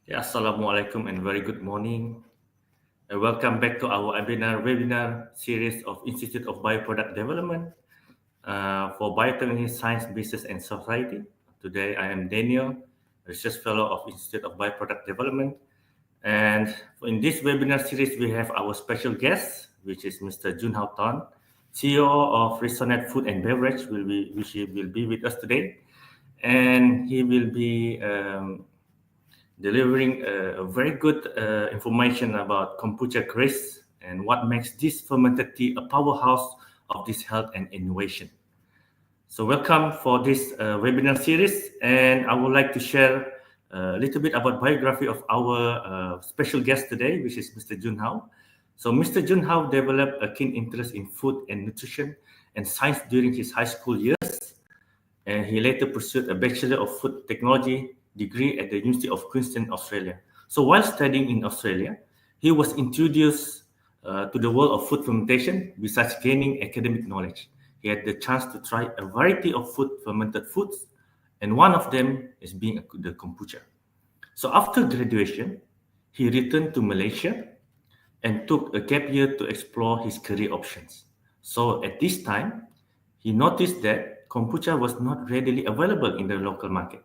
Assalamualaikum and very good morning. Welcome back to our webinar series of Institute of Bioproduct Development for Biotechnology, Science, Business and Society. Today I am Daniel, Research Fellow of Institute of Bioproduct Development. And in this webinar series, we have our special guest, which is Mr. JUNHO Tan, CEO of Resonet Food and Beverage, which will be with us today. And he will be delivering very good information about kombucha CRAZE and what makes this fermented tea a powerhouse of this health and innovation. So welcome for this webinar series, and I would like to share a little bit about biography of our special guest today, which is Mr. JUNHO. So Mr. JUNHO developed a keen interest in food and nutrition and science during his high school years, and he later pursued a Bachelor of Food Technology degree at the University of Queensland, Australia. So while studying in Australia, he was introduced to the world of food fermentation. Besides gaining academic knowledge, he had the chance to try a variety of fermented foods, and one of them is being the kombucha. So after graduation, he returned to Malaysia and took a gap year to explore his career options. So at this time, he noticed that kombucha was not readily available in the local market.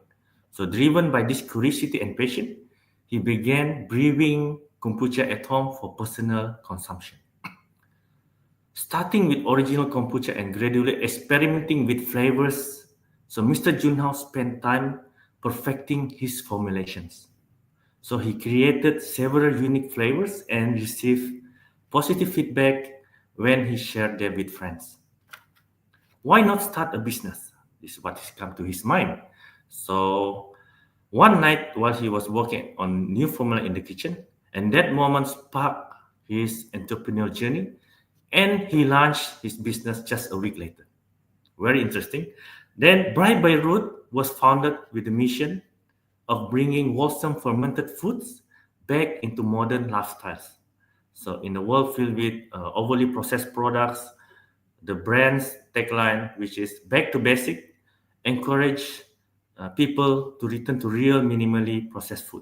So driven by this curiosity and passion, he began brewing kombucha at home for personal consumption. Starting with original kombucha and gradually experimenting with flavors, so Mr. JUNHO spent time perfecting his formulations. So he created several unique flavors and received positive feedback when he shared them with friends. Why not start a business? This is what has come to his mind. So one night while he was working on new formula in the kitchen, and that moment sparked his entrepreneurial journey, and he launched his business just a week later. Very interesting. Then Bright by Root was founded with the mission of bringing wholesome fermented foods back into modern lifestyles. So in a world filled with overly processed products, the brand's tagline, which is back to basic, encourage people to return to real minimally processed food.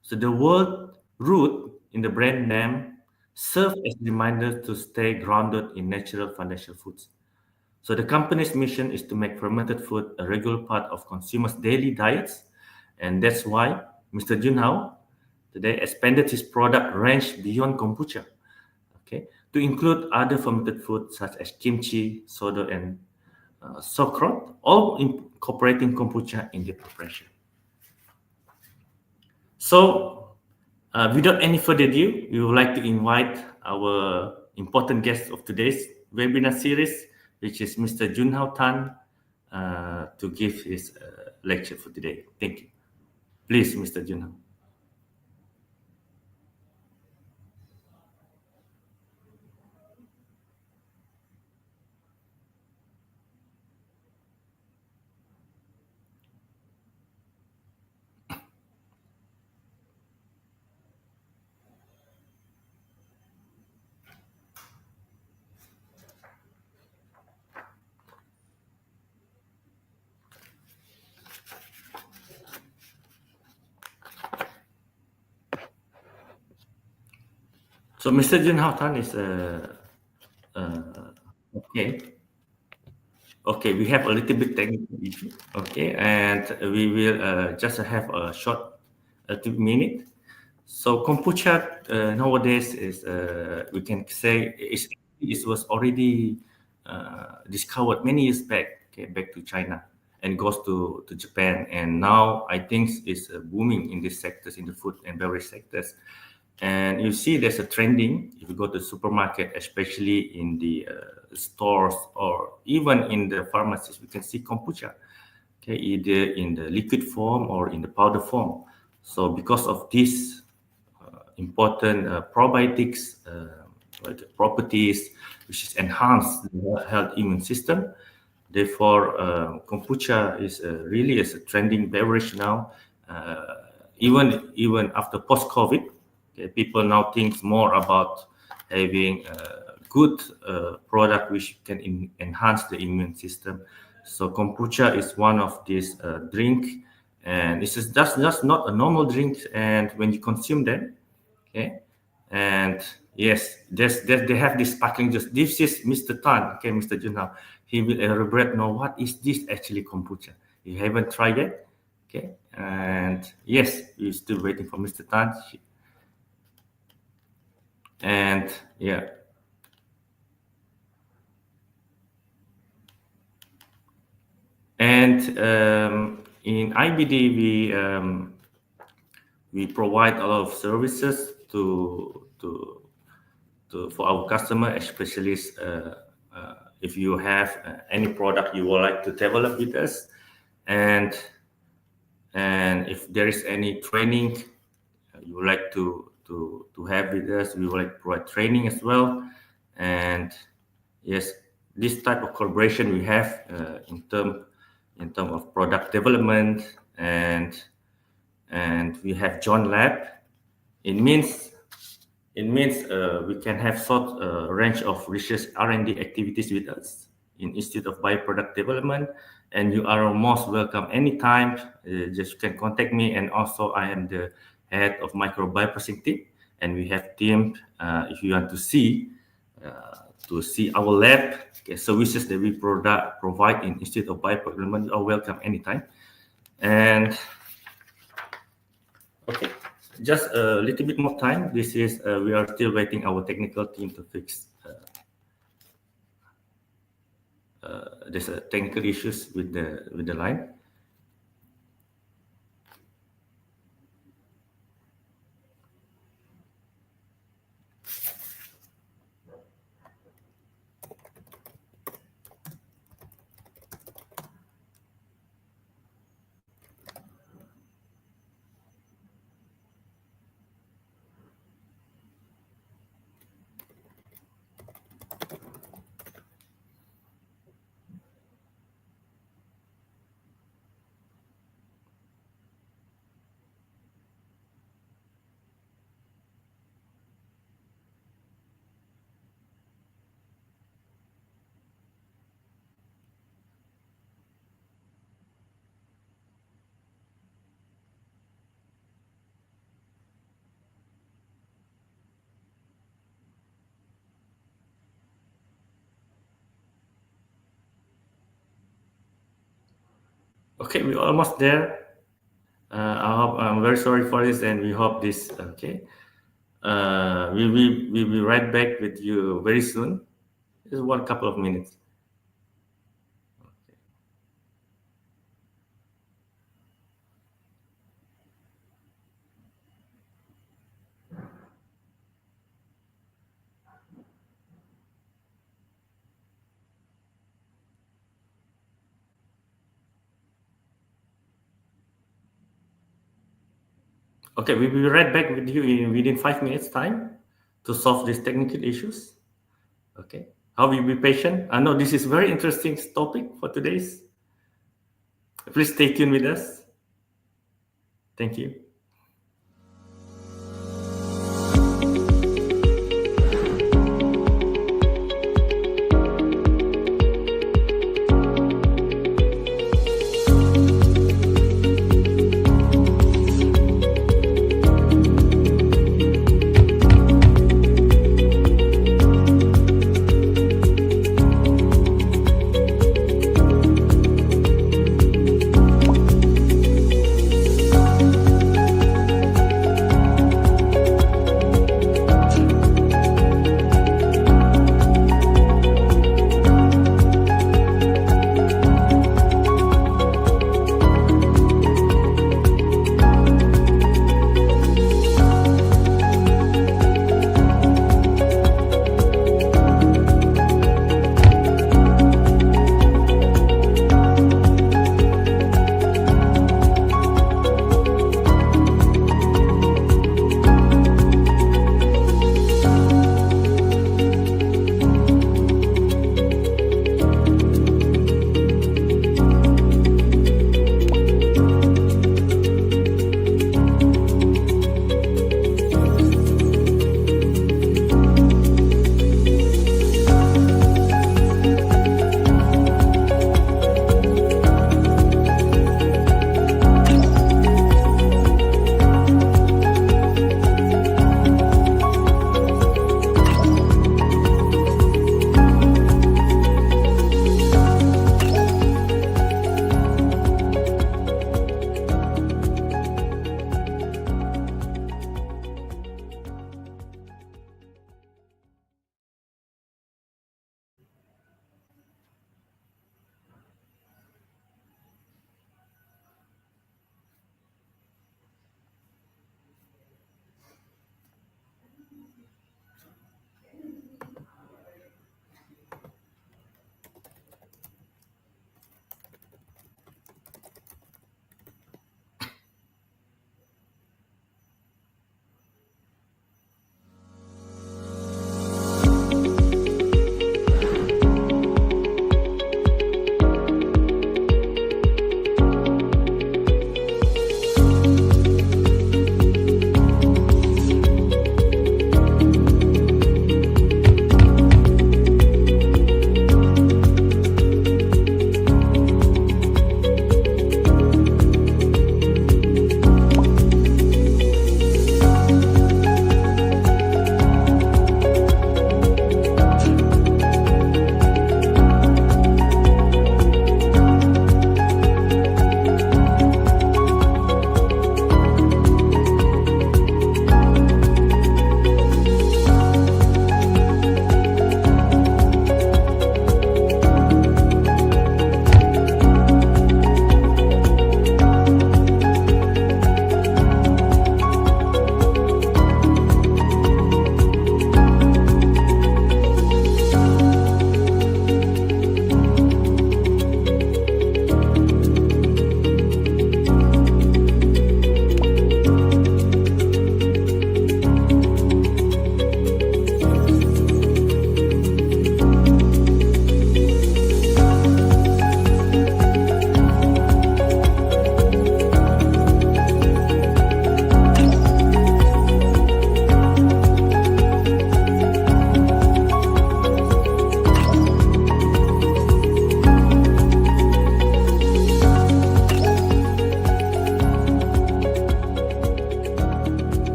So the word root in the brand name serves as a reminder to stay grounded in natural foundational foods. So the company's mission is to make fermented food a regular part of consumers' daily diets, and that's why Mr. JUNHO today expanded his product range beyond kombucha, okay, to include other fermented foods such as kimchi, soda, and sauerkraut, all incorporating kombucha in their preparation. So, without any further ado, we would like to invite our important guest of today's webinar series, which is Mr. JUNHO Tan, to give his lecture for today. Thank you. Please, Mr. JUNHO. So, Mr. JUNHO Tan is okay. Okay, we have a little bit technical issue. Okay, and we will just have a short 2 minute. So kombucha nowadays is we can say it was already discovered many years back, okay, back to China and goes to Japan, and now I think it's booming in these sectors, in the food and beverage sectors. And you see there's a trending if you go to the supermarket, especially in the stores or even in the pharmacies, we can see kombucha, okay, either in the liquid form or in the powder form. So because of this important probiotics properties, which is enhance the health immune system. Therefore, kombucha is really is a trending beverage now. Even after post-COVID, okay, people now think more about having a good product which can enhance the immune system. So kombucha is one of these drink, and this is just not a normal drink. And when you consume them, okay, and yes, they have this sparkling juice. This is Mr. Tan, okay, Mr. Junho. He will elaborate know what is this actually kombucha. You haven't tried yet, okay? And yes, we're still waiting for Mr. Tan. And yeah. And in IBD, we provide a lot of services for our customer, especially if you have any product you would like to develop with us, and if there is any training you would like to have with us, we would like to provide training as well. And yes, this type of collaboration we have in term of product development, and we have John Lab. It means we can have short range of research R&D activities with us in Institute of Bioproduct Development, and you are most welcome anytime. Just you can contact me, and also I am the head of microbioprocessing team, and we have team if you want to see our lab, okay, services that we provide in Institute of Bioproduct Development, you are welcome anytime. And okay, just a little bit more time. This is we are still waiting our technical team to fix. There's technical issues with the line. Okay, we're almost there. I'm very sorry for this, and we hope this. Okay, we'll be right back with you very soon. Just one couple of minutes. Okay, we'll be right back with you within 5 minutes time to solve these technical issues. Okay, how will you be patient? I know this is very interesting topic for today's. Please stay tuned with us. Thank you.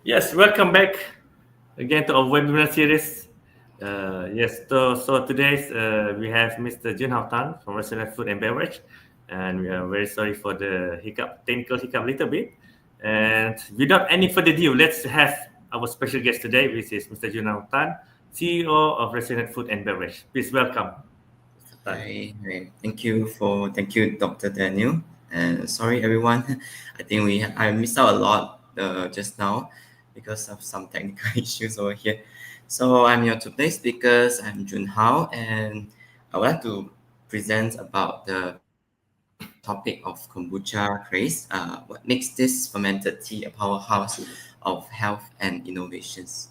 Yes, welcome back again to our webinar series. Yes, so today we have Mr. Junhao Tan from Restaurant Food and Beverage, and we are very sorry for the technical hiccup a little bit. And without any further ado, let's have our special guest today, which is Mr. Junhao Tan, CEO of Restaurant Food and Beverage. Please welcome, Mr. Tan. Hi. Thank you, Dr. Daniel. And sorry, everyone. I missed out a lot just now because of some technical issues over here. So I'm your today's speakers. I'm Junhao, and I would like to present about the topic of kombucha craze. What makes this fermented tea a powerhouse of health and innovations?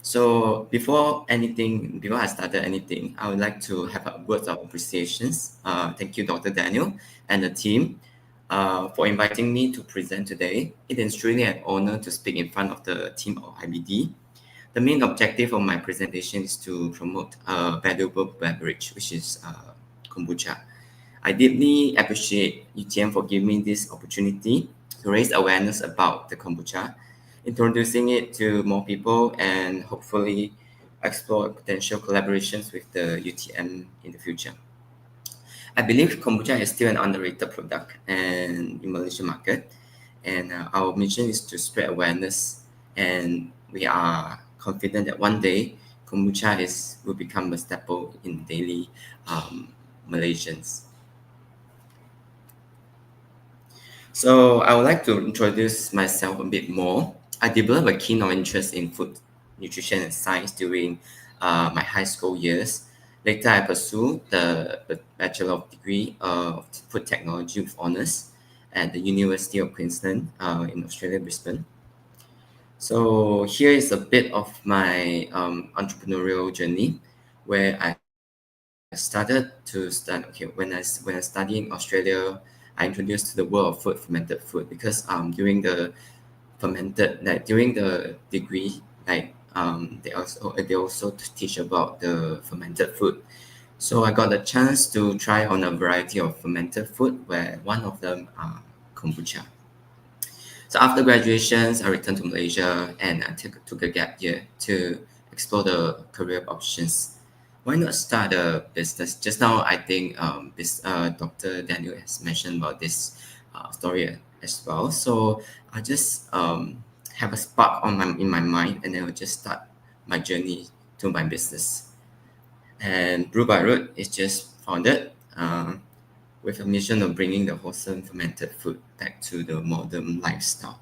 So before I started anything, I would like to have a words of appreciations. Thank you, Dr. Daniel and the team, for inviting me to present today. It is truly an honor to speak in front of the team of IBD. The main objective of my presentation is to promote a valuable beverage, which is kombucha. I deeply appreciate UTM for giving me this opportunity to raise awareness about the kombucha, introducing it to more people, and hopefully explore potential collaborations with the UTM in the future. I believe kombucha is still an underrated product and in Malaysian market, and our mission is to spread awareness. And we are confident that one day kombucha will become a staple in daily Malaysians. So I would like to introduce myself a bit more. I developed a keen interest in food, nutrition, and science during my high school years. Later, I pursued the Bachelor of Degree of Food Technology with honors at the University of Queensland in Australia, Brisbane. So here is a bit of my entrepreneurial journey, where I started to start. Okay, when I studied in Australia, I introduced to the world of food, fermented food, because during the degree, they also teach about the fermented food. So I got the chance to try on a variety of fermented food, where one of them are kombucha. So after graduations, I returned to Malaysia, and I took a gap year to explore the career options. Why not start a business? Just now, I think Dr. Daniel has mentioned about this story as well. So I just have a spark in my mind, and then I'll just start my journey to my business. And Brew by Root is just founded with a mission of bringing the wholesome fermented food back to the modern lifestyle.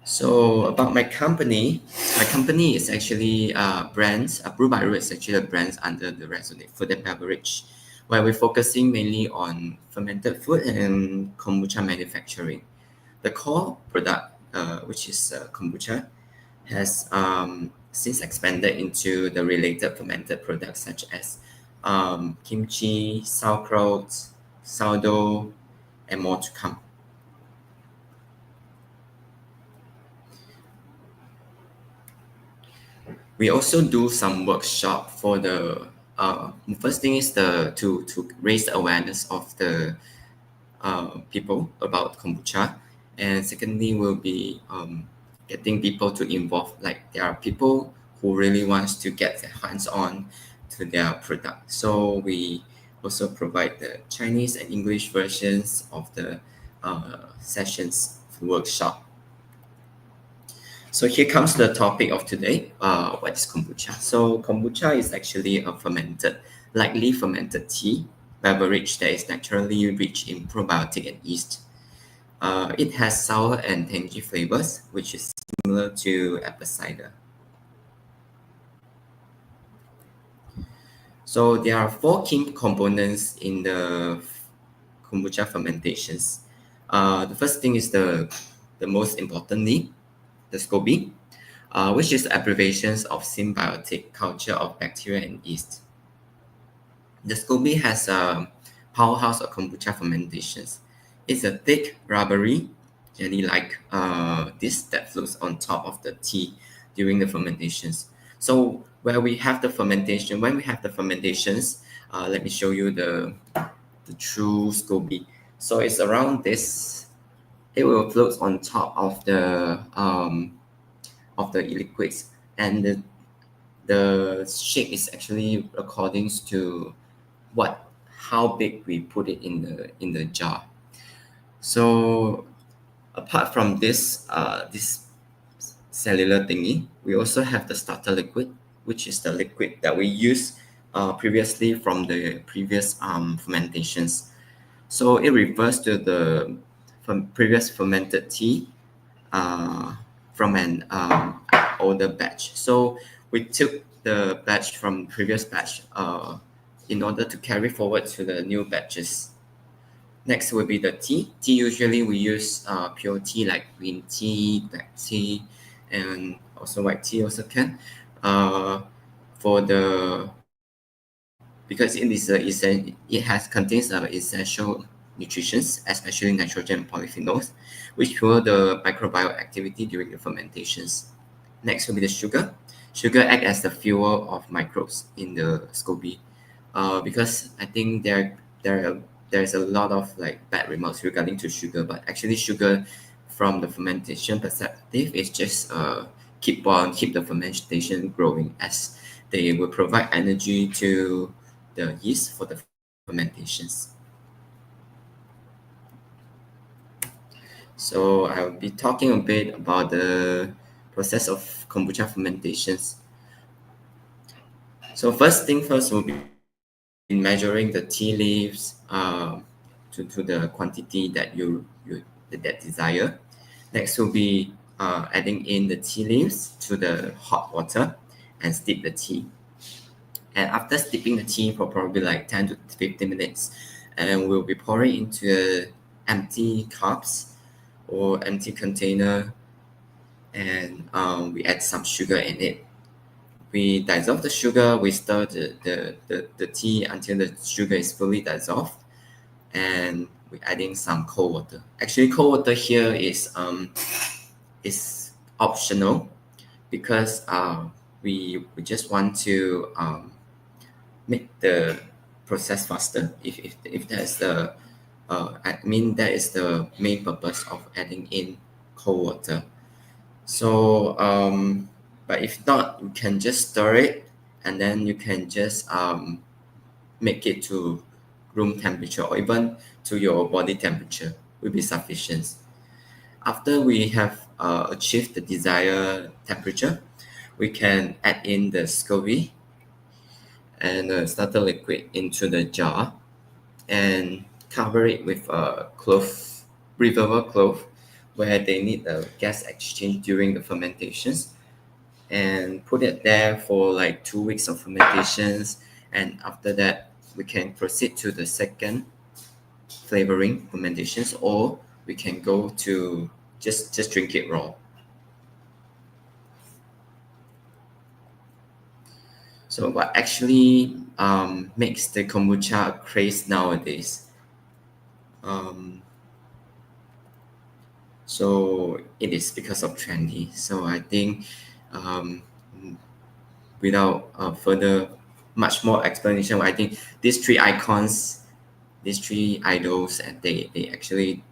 So about my company is actually brands. Brew by Root is actually a brand under the Resonate Food and Beverage, where we're focusing mainly on fermented food and kombucha manufacturing. The core product, which is kombucha, has since expanded into the related fermented products such as kimchi, sauerkraut, sourdough, and more to come. We also do some workshop for the first thing is to raise the awareness of the people about kombucha, and secondly will be getting people to involve. Like there are people who really wants to get their hands on to their product, so we also provide the Chinese and English versions of the sessions workshop. So here comes the topic of today. What is kombucha? So kombucha is actually a lightly fermented tea beverage that is naturally rich in probiotic and yeast. It has sour and tangy flavors, which is similar to apple cider. So there are four key components in the kombucha fermentations. The first thing is the most importantly, the SCOBY, which is abbreviations of symbiotic culture of bacteria and yeast. The SCOBY has a powerhouse of kombucha fermentations. It's a thick, rubbery, jelly-like disc that floats on top of the tea during the fermentations. So when we have the fermentations, let me show you the the true SCOBY. So it's around this. It will float on top of the liquids, and the shape is actually according to how big we put it in the jar. So apart from this cellular thingy, we also have the starter liquid, which is the liquid that we used previously from the previous fermentations. So it refers to the previous fermented tea uh, from an older batch. So we took the batch from previous batch in order to carry forward to the new batches. Next will be the tea. Tea usually we use pure tea like green tea, black tea, and also white tea also can. For the because it contains essential nutrients, especially nitrogen and polyphenols, which fuel the microbial activity during the fermentations. Next will be the sugar. Sugar act as the fuel of microbes in the SCOBY. Because I think there's a lot of like bad remarks regarding to sugar, but actually sugar from the fermentation perspective is just keep the fermentation growing, as they will provide energy to the yeast for the fermentations. So I'll be talking a bit about the process of kombucha fermentations. So first thing first will be measuring the tea leaves to the quantity that desire. Next will be adding in the tea leaves to the hot water and steep the tea. And after steeping the tea for probably like 10 to 15 minutes, and we'll be pouring into empty cups or empty container, and we add some sugar in it. We dissolve the sugar, we stir the tea until the sugar is fully dissolved, and we're adding some cold water. Actually, cold water here is optional because we just want to make the process faster. If that's the I mean that is the main purpose of adding in cold water. So but if not, you can just stir it, and then you can just make it to room temperature or even to your body temperature will be sufficient. After we have achieved the desired temperature, we can add in the SCOBY and starter liquid into the jar and cover it with a cloth, breathable cloth, where they need the gas exchange during the fermentations, and put it there for like 2 weeks of fermentations. And after that, we can proceed to the second flavoring fermentations, or we can go to just drink it raw. So what actually makes the kombucha a craze nowadays? So it is because of trendy. So I think um, without further much more explanation, I think these three icons, these three idols, and they actually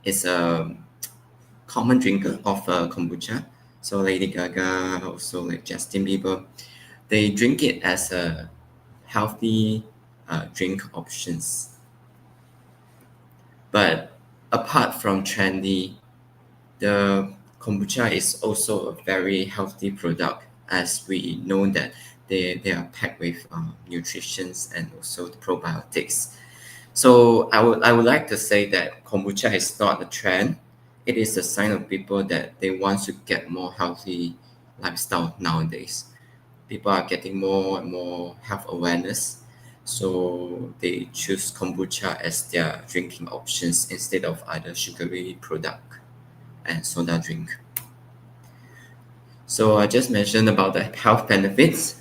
is a common drinker of kombucha. So Lady Gaga, also like Justin Bieber, they drink it as a healthy drink options. But apart from trendy, the kombucha is also a very healthy product, as we know that they are packed with nutritions and also the probiotics. So I would like to say that kombucha is not a trend. It is a sign of people that they want to get more healthy lifestyle nowadays. People are getting more and more health awareness, so they choose kombucha as their drinking options instead of other sugary product and soda drink. So I just mentioned about the health benefits.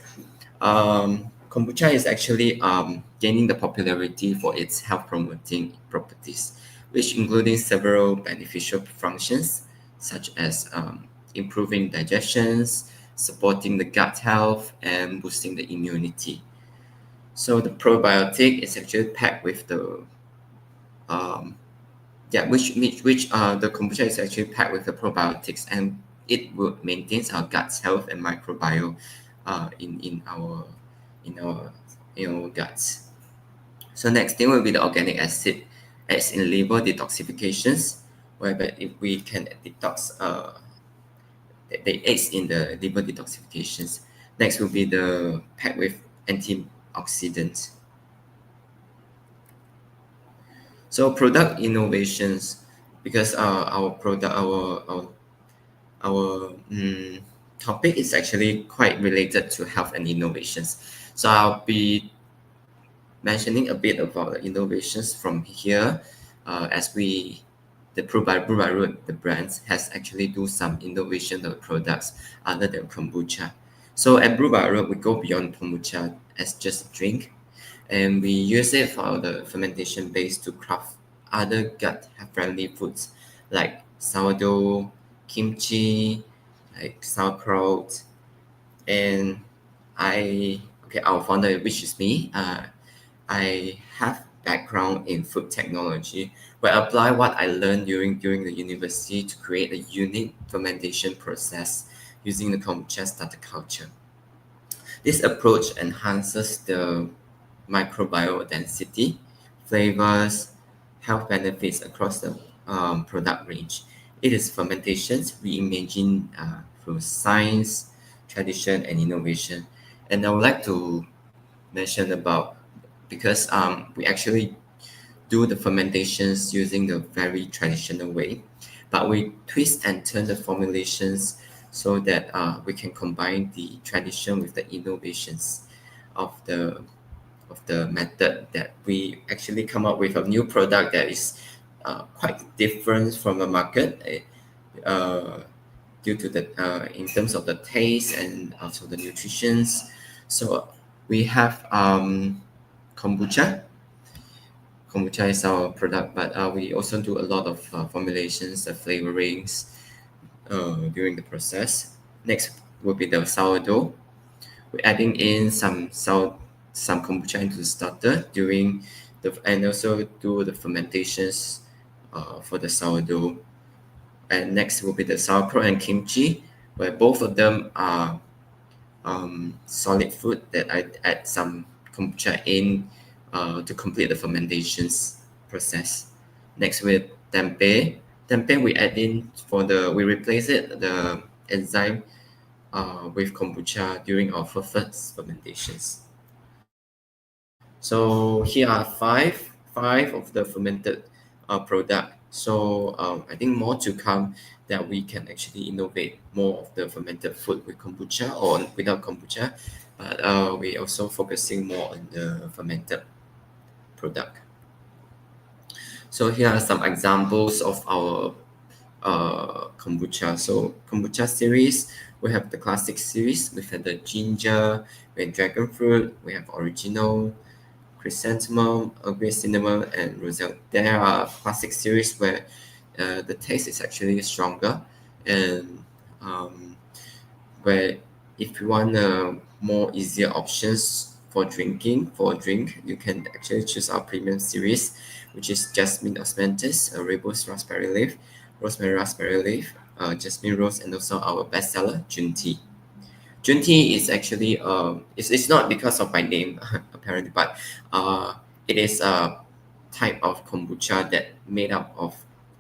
Kombucha is actually gaining the popularity for its health promoting properties, which including several beneficial functions such as improving digestions, supporting the gut health, and boosting the immunity. So the probiotic is actually packed with the um, yeah, which the kombucha is actually packed with the probiotics, and it will maintains our gut's health and microbiome in our guts. So next thing will be the organic acid, as in liver detoxifications, whereby if we can detox, they aids in the liver detoxifications. Next will be the packed with antioxidants. So product innovations, because our topic is actually quite related to health and innovations. So I'll be mentioning a bit about the innovations from here, as we the Brew by Root, the brands has actually do some innovation of products other than kombucha. So at Brew by Root, we go beyond kombucha as just a drink, and we use it for the fermentation base to craft other gut friendly foods like sourdough, kimchi, like sauerkraut, and our founder, which is me, I have background in food technology, where I apply what I learned during the university to create a unique fermentation process using the kombucha starter culture. This approach enhances the microbiome density, flavors, health benefits across the product range. It is fermentations reimagined through science, tradition, and innovation. And I would like to mention about, because we actually do the fermentations using the very traditional way, but we twist and turn the formulations so that we can combine the tradition with the innovations of the method, that we actually come up with a new product that is quite different from the market, due to the in terms of the taste and also the nutritions. So we have kombucha. Kombucha is our product, but we also do a lot of formulations, the flavorings during the process. Next will be the sourdough. We're adding in some kombucha into the starter during and also do the fermentations for the sourdough. And next will be the sauerkraut and kimchi, where both of them are solid food that I add some kombucha in to complete the fermentations process. Next with tempeh. Tempeh we add in we replace the enzyme with kombucha during our first fermentations. So here are five of the fermented product. So I think more to come, that we can actually innovate more of the fermented food with kombucha or without kombucha, but we also focusing more on the fermented product. So here are some examples of our kombucha. So kombucha series, we have the classic series. We have the ginger, we have dragon fruit, we have original, chrysanthemum, Earl Grey cinnamon, and roselle. There are classic series where the taste is actually stronger, and where if you want more easier options for for a drink, you can actually choose our premium series, which is jasmine osmanthus, rooibos raspberry leaf, rosemary raspberry leaf, jasmine rose, and also our bestseller Jun tea. Jun tea is actually it's not because of my name apparently, but it is a type of kombucha that made up of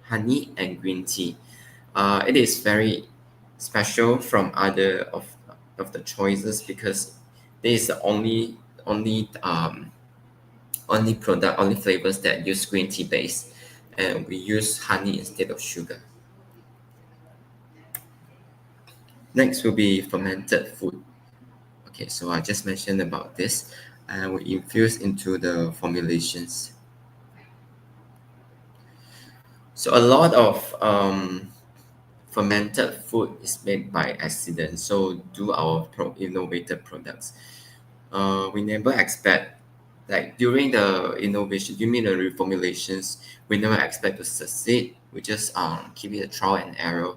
honey and green tea. It is very special from other of the choices, because this is the only flavors that use green tea base, and we use honey instead of sugar. Next will be fermented food. Okay, so I just mentioned about this, and we infuse into the formulations. So a lot of fermented food is made by accident. So do our innovative products. We never expect, like during the innovation, you mean the reformulations, we never expect to succeed. We just keep it a trial and error,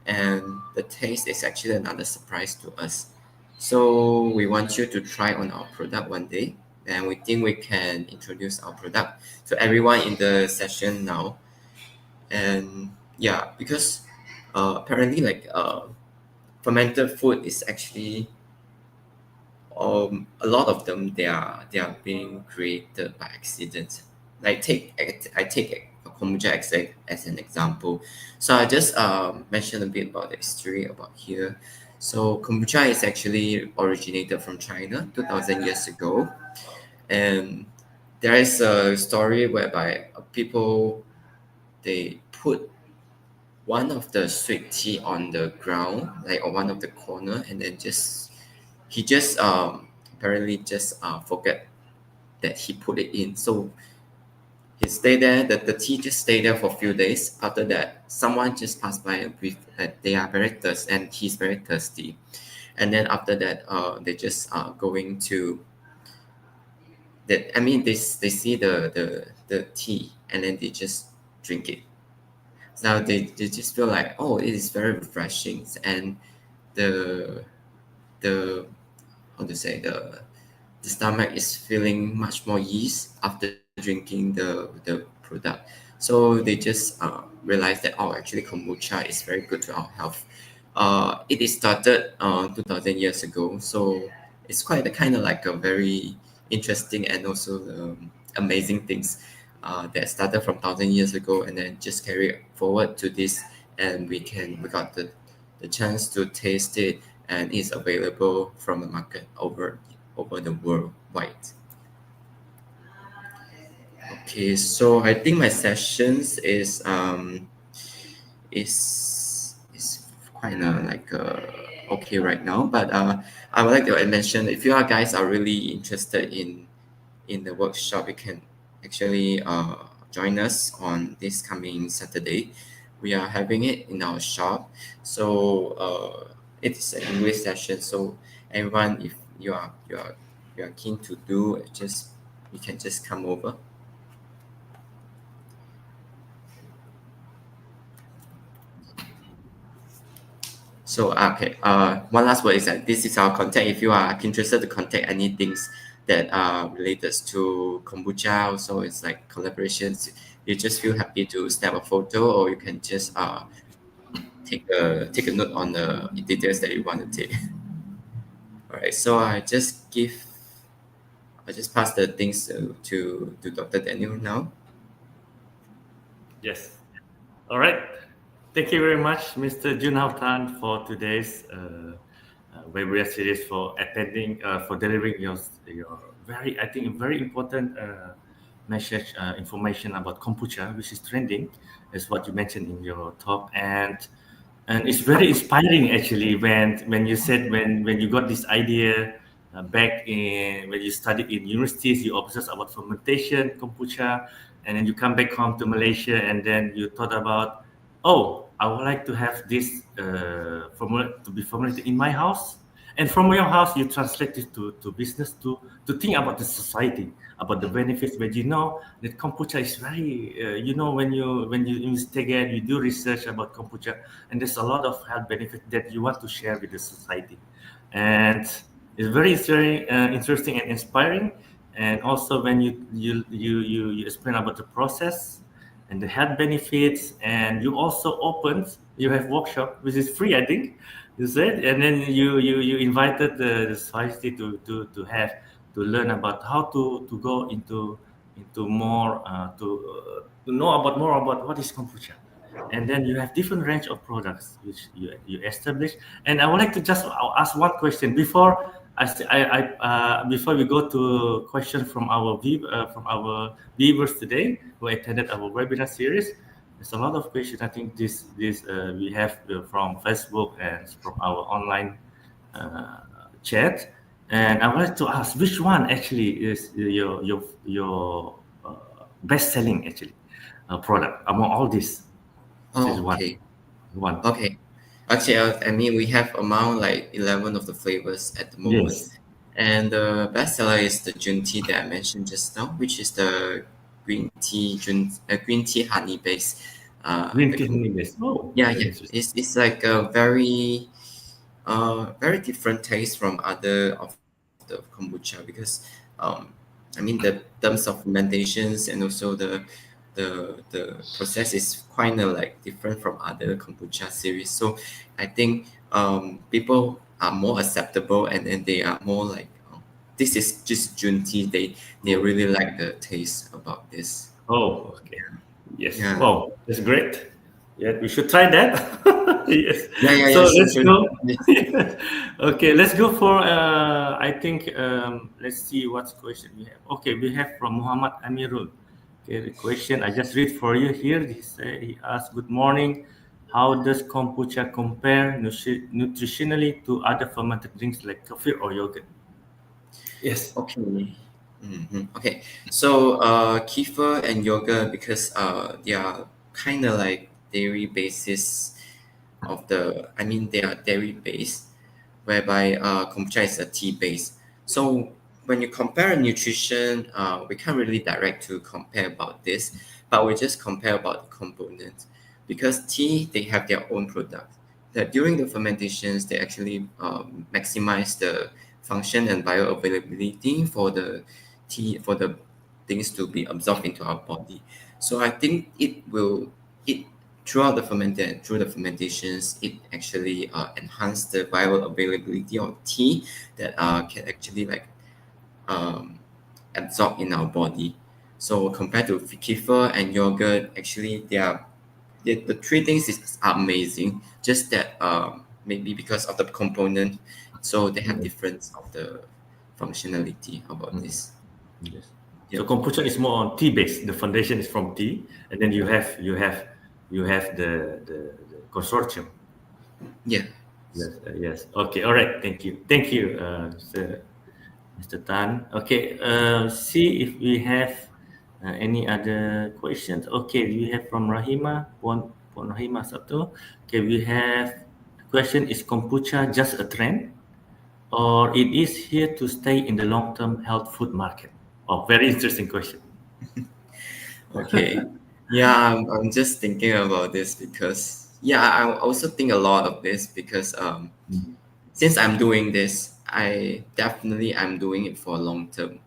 and the taste is actually another surprise to us. So we want you to try on our product one day. and we think we can introduce our product to everyone in the session now. And yeah, because apparently like fermented food is actually a lot of them they are being created by accident. Like I take a kombucha as an example. So I just mention a bit about the history about here. So kombucha is actually originated from China 2000 years ago, and there is a story whereby people they put one of the sweet tea on the ground, like on one of the corner, and then just he just apparently just forget that he put it in. So he stayed there. The tea just stayed there for a few days. After that, someone just passed by with they are very thirsty, and he's very thirsty. And then after that, they just going to that. I mean, they see the tea, and then they just drink it. Now they just feel like, oh, it is very refreshing, and the the how to say the stomach is feeling much more ease after drinking the product. So they just realize that, oh, actually kombucha is very good to our health. It is started 2000 years ago, so it's quite a kind of like a very interesting and also amazing things that started from 1000 years ago and then just carry forward to this, and we got the chance to taste it, and it's available from the market over the worldwide. Okay, so I think my sessions is quite like okay right now, but I would like to mention, if you are guys are really interested in the workshop, you can actually join us on this coming Saturday. We are having it in our shop, so it's an English session. So everyone, if you are keen to do, just you can just come over. So okay, one last word is that this is our contact. If you are interested to contact any things that are related to kombucha, also it's like collaborations. You just feel happy to snap a photo, or you can just take a note on the details that you want to take. All right, so I just pass the things to Dr. Daniel now. Yes. All right. Thank you very much, Mr. Junhao Tan, for today's webinar series, for attending, for delivering your very, I think, very important message, information about kombucha, which is trending, as what you mentioned in your talk, and it's very inspiring actually when you said when you got this idea back in when you studied in universities, you obsessed about fermentation kombucha, and then you come back home to Malaysia, and then you thought about, oh, I would like to have this formula to be formulated in my house. And from your house, you translate it to business, to think about the society, about the benefits. But you know that kombucha is very, when you investigate, you do research about kombucha, and there's a lot of health benefits that you want to share with the society, and it's very interesting and inspiring. And also when you explain about the process and the health benefits, and you also opened, you have workshop which is free, I think you said, and then you invited the society to learn about how to go into more to know about more about what is kombucha. And then you have different range of products which you establish. And I would like to just ask one question before before we go to question from our viewers today who attended our webinar series. There's a lot of questions. I think this we have from Facebook and from our online chat. And I would like to ask, which one actually is your best selling actually product among all these? This is Oh, one. okay. One. Okay. Actually, I mean, we have among like 11 of the flavors at the moment. Yes. And the bestseller is the Jun tea that I mentioned just now, which is the green tea honey base. Green The tea honey base. Oh, yeah, very yeah. interesting. It's like a very different taste from other of the kombucha, because um I mean, the terms of fermentations and also the process is kind of like different from other kombucha series. So I think people are more acceptable, and then they are more like, oh, this is just Jun tea. They Oh, really like the taste about this. oh, okay. Yes. Yeah. Wow, that's great. Yeah, we should try that. Yes. Yeah, yeah, So yeah, sure, let's sure. go. Okay, let's go for. I think. Let's see what question we have. Okay, we have from Muhammad Amirul. Okay, the question I just read for you here. He asked, "Good morning. How does kombucha compare nutritionally to other fermented drinks like coffee or yogurt?" Yes. Okay. Okay. So kefir and yogurt, because they are kind of like dairy basis of the, I mean, they are dairy based, whereby kombucha is a tea base. So when you compare nutrition, we can't really direct to compare about this, but we just compare about the components, because tea, they have their own product that during the fermentations they actually maximize the function and bioavailability for the tea, for the things to be absorbed into our body. So I think it will, it throughout the fermented, through the fermentations, it actually enhance the bioavailability of tea that can actually like um, absorb in our body. So compared to kefir and yogurt, actually they are, the three things is amazing. Just that maybe because of the component, so they have Mhm. difference of the functionality about Mhm. this. Yes. So Yep. kombucha is more on tea based. The foundation is from tea, and then you have the consortium. Yeah. Yes. Yes. Okay. All right. Thank you. Thank you, Mr. Tan. Okay. See if we have any other questions. Okay. We have from Rahima. Pon Rahima Sabto. Okay. We have the question: Is kombucha just a trend, or it is here to stay in the long-term health food market? Oh, very interesting question. Okay. Yeah, I'm just thinking about this because yeah, I also think a lot of this because Mhm. since I'm doing this, I definitely I'm doing it for long term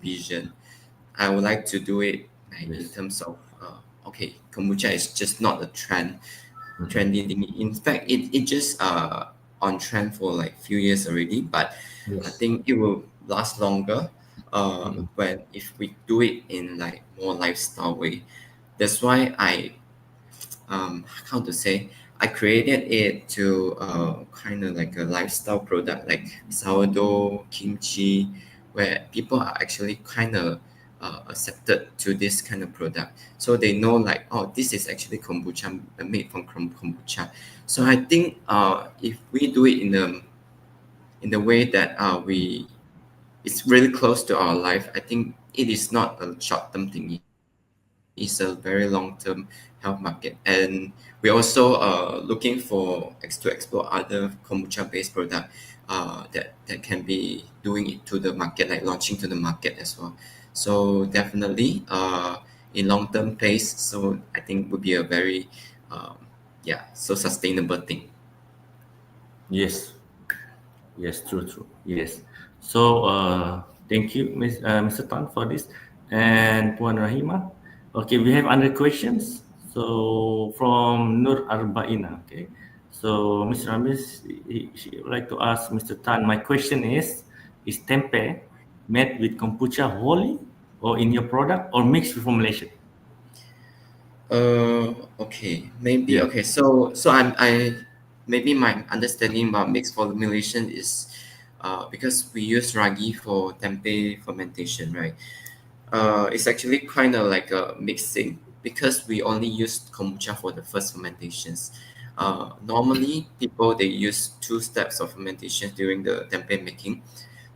vision. I would like to do it like in Yes. terms of okay, kombucha is just not a Mhm. trendy thing. In fact, it just on trend for like few years already, but I Yes. think it will last longer Mhm. when if we do it in like more lifestyle way. That's why I how to say, I created it to kind of like a lifestyle product like sourdough, kimchi, where people are actually kind of accepted to this kind of product. So they know like, oh, this is actually kombucha made from kombucha. So I think if we do it in the way that we it's really close to our life, I think it is not a short term thing. It's a very long term health market, and we're also looking for to explore other kombucha based product that can be doing it to the market, like launching to the market as well. So definitely in long term pace. So I think would be a very um, yeah, so sustainable thing. Yes. Yes. True. True. Yes. So, thank you, Mr. Tan, for this, and Puan Rahima. Okay, we have other questions. So, from Nur Arbaina. Okay. So, Ms. Ramis, she would like to ask Mr. Tan. My question is tempeh made with kombucha wholly, or in your product, or mixed with formulation? Okay, maybe Yeah. okay. So I maybe my understanding about mixed formulation is, because we use ragi for tempeh fermentation, right? It's actually kind of like a mixing because we only use kombucha for the first fermentations. Normally, people they use two steps of fermentation during the tempeh making.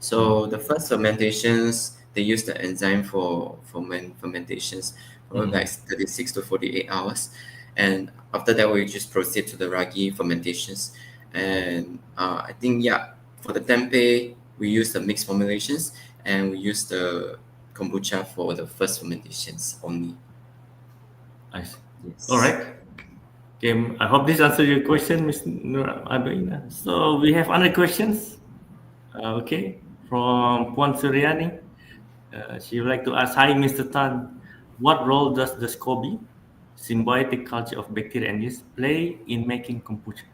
So the first fermentations, they use the enzyme for fermentations for Mm-hmm. like 36 to 48 hours. And after that, we just proceed to the ragi fermentations. And I think, yeah, for the tempeh, we use the mixed formulations and we use the kombucha for the first fermentations only. I see. All Yes. right. Okay, I hope this answers your question, Ms. Nur Abaina. So we have other questions. Okay, from Puan Suryani. She would like to ask, hi, Mr. Tan, what role does the SCOBY, symbiotic culture of bacteria and yeast, play in making kombucha?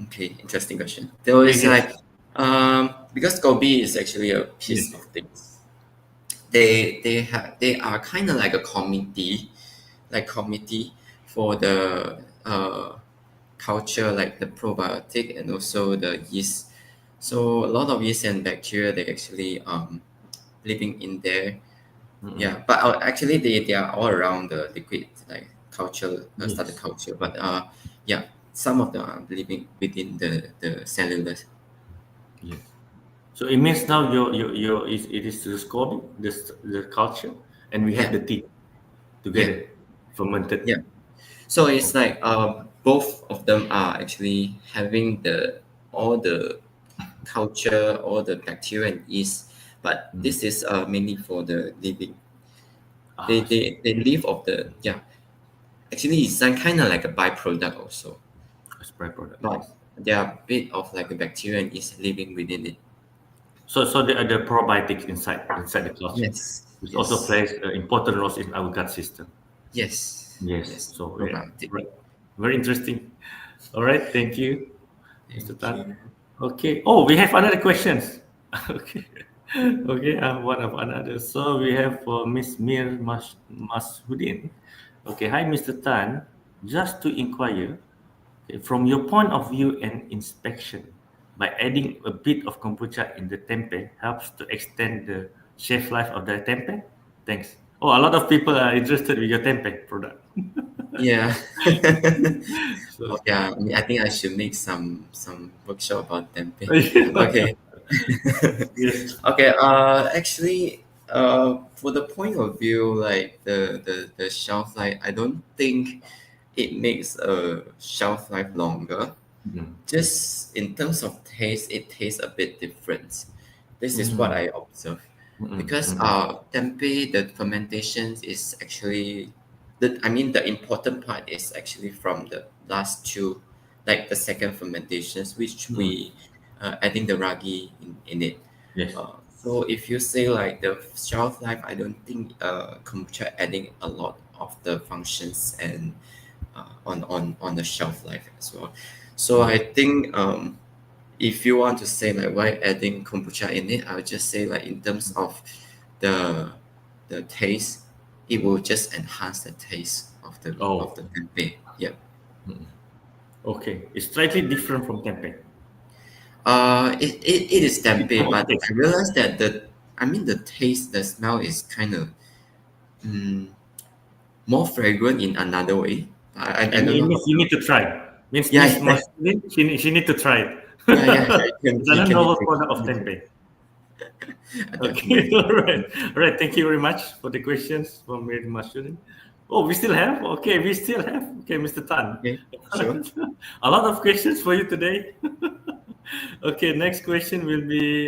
Okay, interesting question. So it's Yes, like because Gobi is actually a piece yes, of things. They are kind of like a committee for the culture, like the probiotic and also the yeast. So a lot of yeast and bacteria they actually living in there. mm-mm, Yeah, but actually they are all around the liquid like culture, started yes, culture. But yeah, some of them are living within the cellular. yes. So it means now it is the SCOBY, the culture, and we have Yeah, the tea yeah, together, fermented. yeah. So it's Okay. like both of them are actually having the all the culture, all the bacteria and yeast, but Mm. this is mainly for the living. Ah, I see. They live of the yeah. Actually, it's some kind of like a byproduct also, A spray product, but yes. there are a bit of like a bacteria and yeast living within it. So there are the probiotics inside the culture, Yes, which also yes, plays important roles in our gut system. yes, Yes. yes. So yeah, Probiotic. right. Very interesting. All right. Thank you, Mr. Thank Tan. you. Okay. Oh, we have another questions. Okay. Okay. One of another. So we have for Miss Mir Masudin. Okay. Hi, Mr. Tan. Just to inquire, okay, from your point of view and inspection, by adding a bit of kombucha in the tempeh helps to extend the shelf life of the tempeh? Thanks. Oh, a lot of people are interested with your tempeh product. Yeah. So, Oh yeah, I think I should make some workshop about tempeh. yeah. Okay. Yes. Okay. Actually, for the point of view, like the shelf life, I don't think it makes a shelf life longer. Mm. Just in terms of taste, it tastes a bit different. This is what Mm. I observe. Mm. Because Mm. tempeh, the fermentation is actually the important part is actually from the last two, like the second fermentations, which Mm. we adding the ragi in it. Yes. So if you say like the shelf life, I don't think kombucha adding a lot of the functions and on the shelf life as well. So I Yes. think if you want to say like why adding kombucha in it, I would just say like in terms of the the taste, it will just enhance the taste of the Oh. tempeh. Yeah. Mm. Okay. It's slightly different from tempeh. It is In terms tempeh, of but I taste. realized that the taste, the smell is kind of mm, more fragrant in another way. I And don't it know how means you to. need to try. Means Yeah, Miss yeah, Marceline, she need to try it. yeah. It's an You can novel eat product of it. tempeh. Okay, Definitely. all right. All right, thank you very much for the questions from Miss Marceline. Oh, we still have? Okay, we still have. Okay, Mr. Tan. Okay, sure. A lot of questions for you today. Okay, next question will be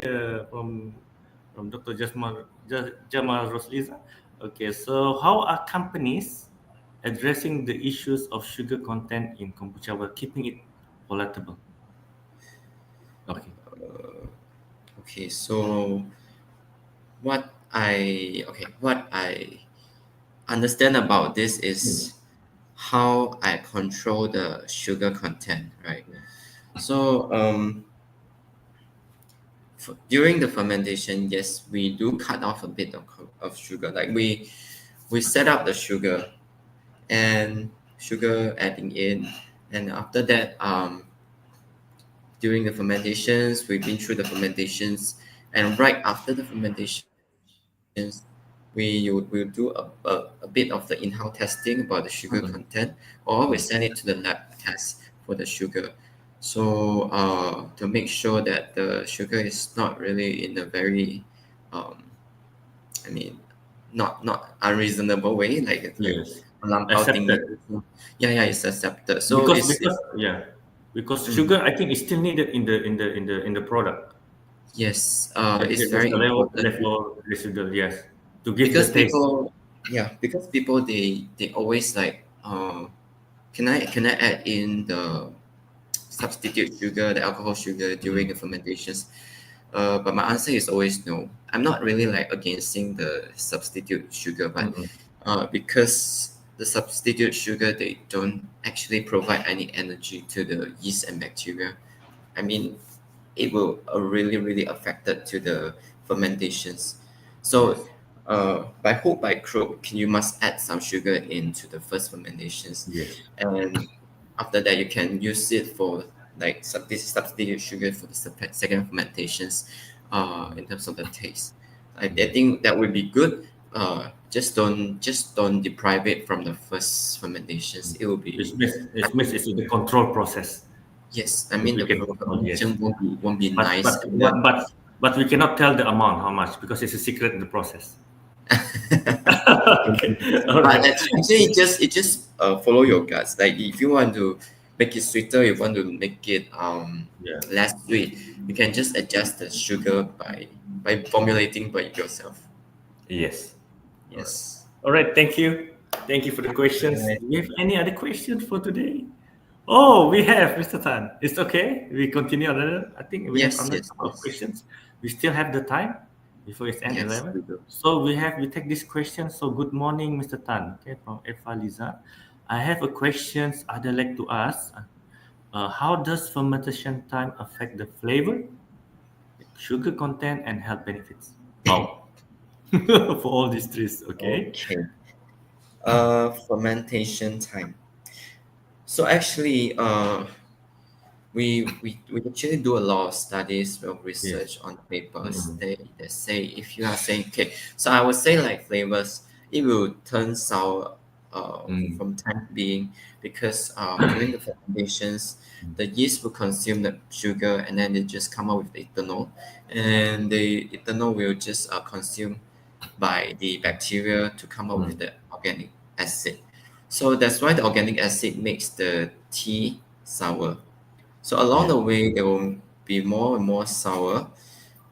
from Dr. Jamal Rosliza. Okay, so how are companies addressing the issues of sugar content in kombucha while keeping it palatable? Okay. Okay, so what I understand about this Mm. is how I control the sugar content, right? So during the fermentation, yes, we do cut off a bit of sugar. Like we set up the sugar and sugar adding in, and after that, during the fermentations, we've been through the fermentations, and right after the fermentations, we will do a bit of the in-house testing about the sugar Mm-mm. content, or we send Mm. it to the lab test for the sugar. So to make sure that the sugar is not really in a very, um, I mean, not unreasonable way, like Yes. melampau tinggi. Accepted. Yeah, it's accepted. So Because yeah, because mm, sugar I think is still needed in the product. yes, it's There's very a important level residual, yes, to give the because taste. people they always like can I add in the substitute sugar, the alcohol sugar during the fermentations, but my answer is always no. I'm not really like against the substitute sugar, but Mm-mm. because the substitute sugar, they don't actually provide any energy to the yeast and bacteria. I mean, it will really really affected to the fermentations. So Yes. by hook by crook, you must add some sugar into the first fermentations, Yes. and after that you can use it for like this substitute sugar for the second fermentations. In terms of the taste, I Yes. think that would be good. Just don't deprive it from the first fermentations. It will be, I It means think, it's the control process. yes. I If mean we the can control, yes. fermentation won't be But nice. but but but but we cannot tell the amount how much because it's a secret in the process. Okay. All But right. actually, it just follow your guts. Like if you want to make it sweeter, you want to make it Yeah. less sweet, you can just adjust the sugar by formulating by yourself. Yes. All right. Yes. All right. Thank you. Thank you for the questions. Right. Do we have any other questions for today? Oh, we have, Mr. Tan. It's okay. We continue another. I think we have Yes. another Yes. couple of Yes. questions. We still have the time before it's end Yes. 11. We do. So we take this question. So good morning, Mr. Tan. Okay, from Eva Liza. I have a questions I'd like to ask. How does fermentation time affect the flavor, sugar content, and health benefits? Wow. For all these trees, okay? Okay. Fermentation time. So actually, we actually do a lot of studies or Yes. research on papers. Mm-mm. They say if you are saying okay, so I would say like flavors, it will turn sour Mm. from time being because during the fermentations, the yeast will consume the sugar and then they just come out with the ethanol, and the ethanol will just consume by the bacteria to come up with Mm. the organic acid. So that's why the organic acid makes the tea sour. So along Yes. the way, there will be more and more sour,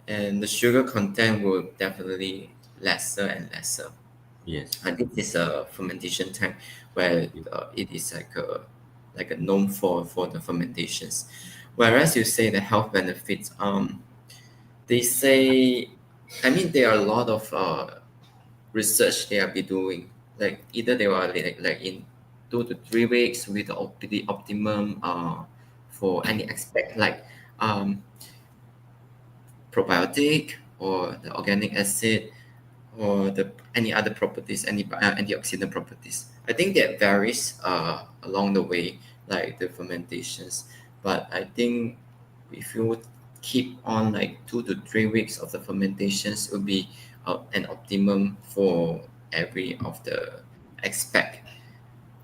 and the sugar content will definitely lesser and lesser. Yes. And this is a fermentation time where Yes. it is like a known for the fermentations. Whereas you say the health benefits, they say, I mean, there are a lot of research they have been doing. Like either they were like in 2 to 3 weeks with the optimum for any aspect like um, probiotic or the organic acid or the any other properties, any antioxidant properties. I think that varies along the way, like the fermentations. But I think if you would keep on like 2 to 3 weeks of the fermentations, it would be an optimum for every of the aspect.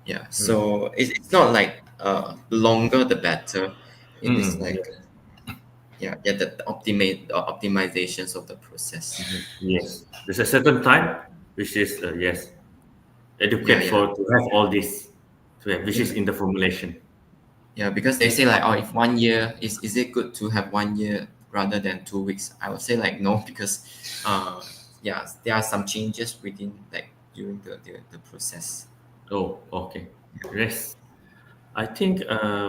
Yeah. Mm. So it's not like longer the better. It is Mm-mm. like Yes. yeah the optimizations of the process. Mhm. Yes. There's a certain time which is yes Yeah, adequate yeah, for to have all this to have which is yeah, in the formulation. yeah. Because they say like, oh, if 1 year is it good to have 1 year rather than 2 weeks? I would say like no, because yeah, there are some changes within like during the process. Oh, okay. Yes. I think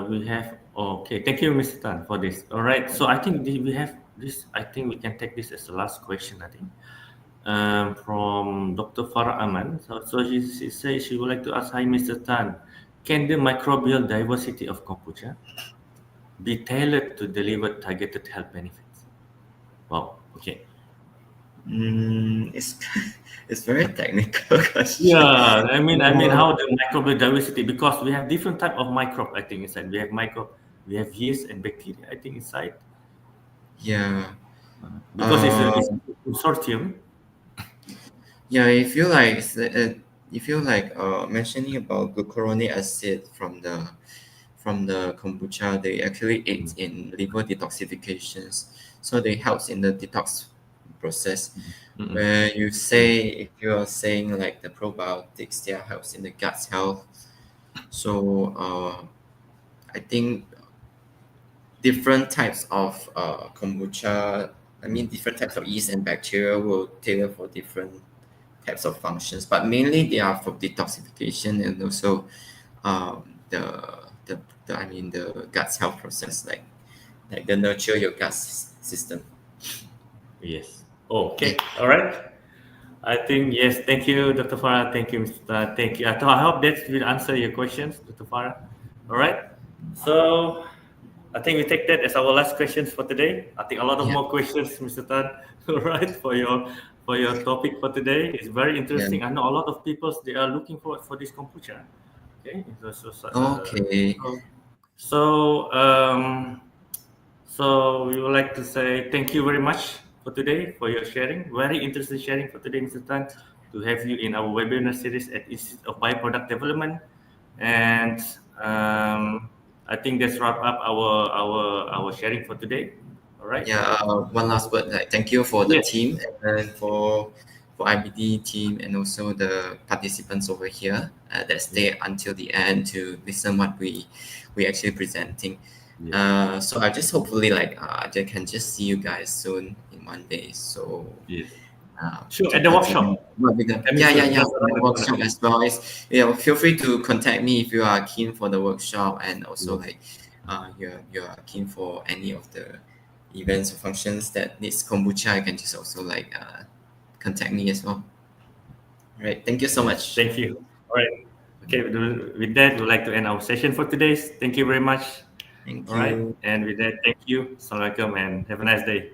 we have okay. Thank you, Mr. Tan, for this. All right. So I think we have this. I think we can take this as the last question. I think from Dr. Farah Aman. So she says she would like to ask, hi, Mr. Tan, can the microbial diversity of kombucha be tailored to deliver targeted health benefits? Wow. Okay. It's it's very technical question. Yeah, I mean, Uh, how the microbial diversity because we have different type of microbe. I think inside we have microbe, we have yeast and bacteria. I think inside yeah. because it's Uh, a consortium. yeah. If you like mentioning about glucuronic acid from the kombucha, they actually aid Mm, in liver detoxifications. So they helps in the detox process. mm, mm. Where you Yes, say if you are saying like the probiotics, they helps in the gut health. So I think different types of kombucha. I mean, mm, different types of yeast and bacteria will tailor for different types of functions, but mainly they are for detoxification and also the, the I mean the gut health process, like the nurture your gut system. yes. Okay, Yeah, all right. I think yes. Thank you, Dr. Farah. Thank you, Mr. Tan. Thank you. I hope that will answer your questions, Dr. Farah. All right. So I think we take that as our last questions for today. I think a lot of yeah, more questions, Mr. Tan. All right, for your topic for today. It's very yeah. interesting. I know a lot of people they are looking forward for this kombucha. Okay, Okay. so so, so we would like to say thank you very much for today for your sharing. Very interesting sharing for today, Mr. Tan, to have you in our webinar series at Institute of Bioproduct Development. And I think that's wrap up our sharing for today. All right. Yeah, one last word. Like, thank you for the Yes. team and for IBD team and also the participants over here that Yes. stay until the end to listen what we actually presenting. Yes. So I just hopefully like I can just see you guys soon in one day. So Yes. Sure. to At the continue workshop what we got. coming Yeah, yeah, soon, yeah. just And around the the corner. workshop as well. Yeah, feel free to contact me if you are keen for the workshop and also Yes. like you're keen for any of the events or functions that needs kombucha. You can just also like contact me as well. All right. Thank you so Yes. much. Thank you. All right. Okay. With that, we'd like to end our session for today. Thank you very much. Thank All right. you. And with that, thank you. Assalamualaikum and have a nice day.